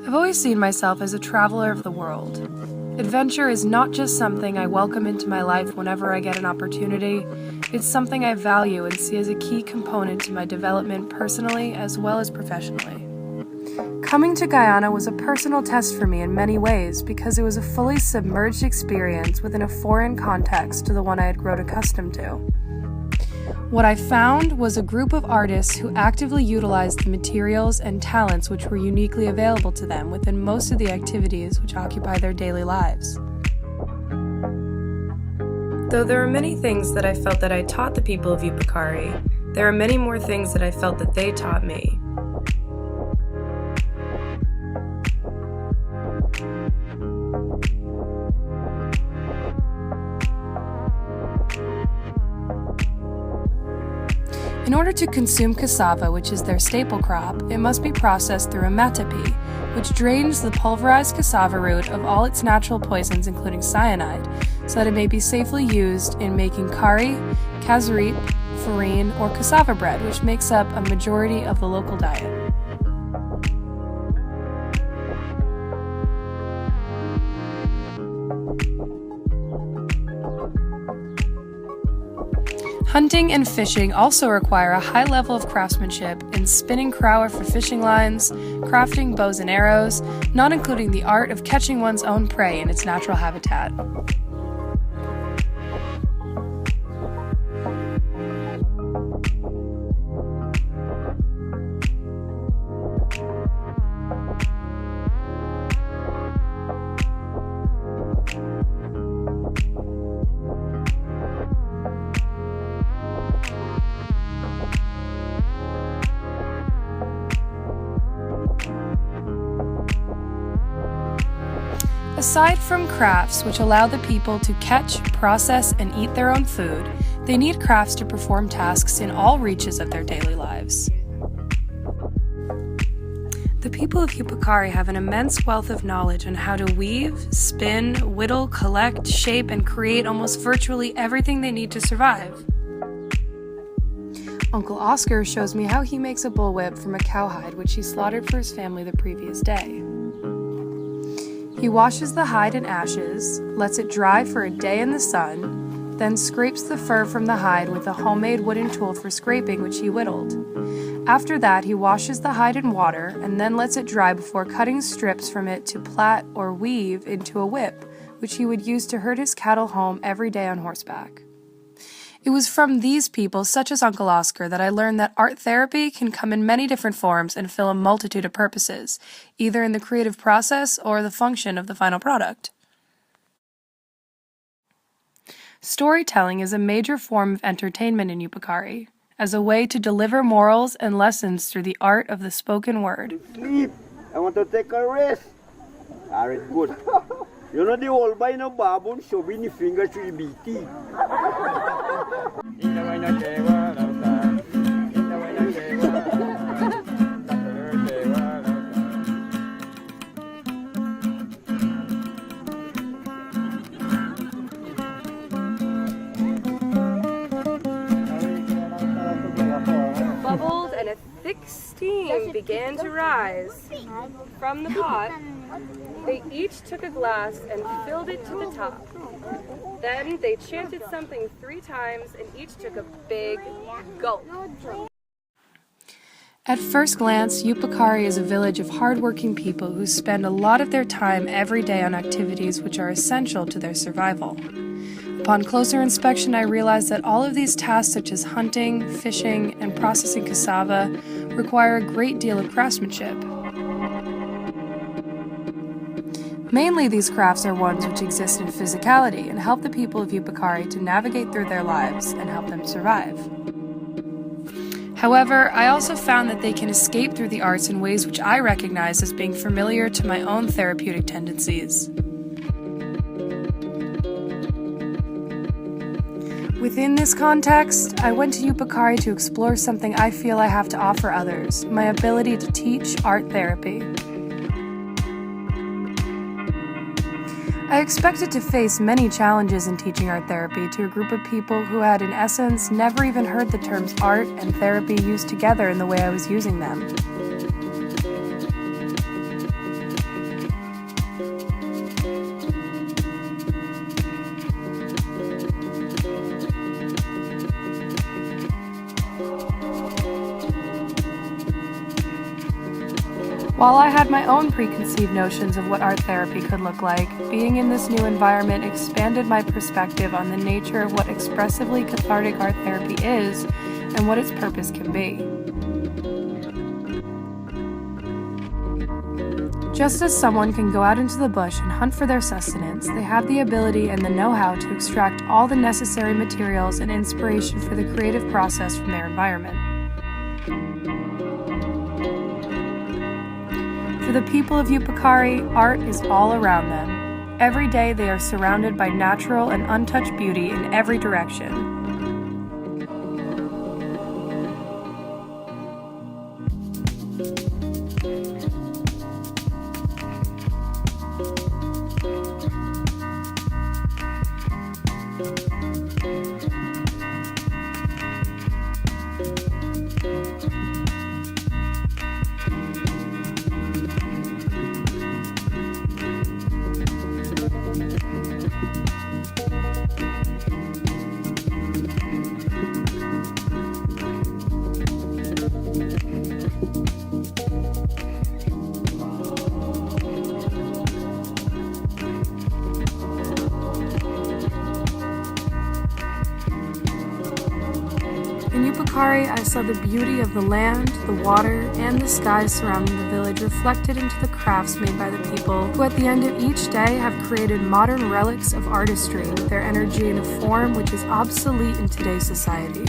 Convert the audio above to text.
I've always seen myself as a traveler of the world. Adventure is not just something I welcome into my life whenever I get an opportunity, it's something I value and see as a key component to my development personally as well as professionally. Coming to Guyana was a personal test for me in many ways because it was a fully submerged experience within a foreign context to the one I had grown accustomed to. What I found was a group of artists who actively utilized the materials and talents which were uniquely available to them within most of the activities which occupy their daily lives. Though there are many things that I felt that I taught the people of Yupukari, there are many more things that I felt that they taught me. In order to consume cassava, which is their staple crop, it must be processed through a matapi, which drains the pulverized cassava root of all its natural poisons, including cyanide, so that it may be safely used in making curry, kazarit, farine, or cassava bread, which makes up a majority of the local diet. Hunting and fishing also require a high level of craftsmanship in spinning krawa for fishing lines, crafting bows and arrows, not including the art of catching one's own prey in its natural habitat. Aside from crafts which allow the people to catch, process, and eat their own food, they need crafts to perform tasks in all reaches of their daily lives. The people of Yupukari have an immense wealth of knowledge on how to weave, spin, whittle, collect, shape, and create almost virtually everything they need to survive. Uncle Oscar shows me how he makes a bullwhip from a cowhide which he slaughtered for his family the previous day. He washes the hide in ashes, lets it dry for a day in the sun, then scrapes the fur from the hide with a homemade wooden tool for scraping which he whittled. After that, he washes the hide in water and then lets it dry before cutting strips from it to plait or weave into a whip, which he would use to herd his cattle home every day on horseback. It was from these people, such as Uncle Oscar, that I learned that art therapy can come in many different forms and fill a multitude of purposes, either in the creative process or the function of the final product. Storytelling is a major form of entertainment in Yupukari, as a way to deliver morals and lessons through the art of the spoken word. Sleep. I want to take a rest. Alright, good. You know the old boy no baboon shoving the fingers to the BT. Bubbles and a thick steam began to rise from the pot. They each took a glass and filled it to the top. Then they chanted something 3 times and each took a big gulp. At first glance, Yupukari is a village of hardworking people who spend a lot of their time every day on activities which are essential to their survival. Upon closer inspection, I realized that all of these tasks such as hunting, fishing, and processing cassava require a great deal of craftsmanship. Mainly, these crafts are ones which exist in physicality and help the people of Yupukari to navigate through their lives and help them survive. However, I also found that they can escape through the arts in ways which I recognize as being familiar to my own therapeutic tendencies. Within this context, I went to Yupukari to explore something I feel I have to offer others, my ability to teach art therapy. I expected to face many challenges in teaching art therapy to a group of people who had, in essence, never even heard the terms art and therapy used together in the way I was using them. While I had my own preconceived notions of what art therapy could look like, being in this new environment expanded my perspective on the nature of what expressively cathartic art therapy is and what its purpose can be. Just as someone can go out into the bush and hunt for their sustenance, they have the ability and the know-how to extract all the necessary materials and inspiration for the creative process from their environment. For the people of Yupukari, art is all around them. Every day they are surrounded by natural and untouched beauty in every direction. In Yupukari, I saw the beauty of the land, the water, and the skies surrounding the village reflected into the crafts made by the people, who at the end of each day have created modern relics of artistry with their energy in a form which is obsolete in today's society.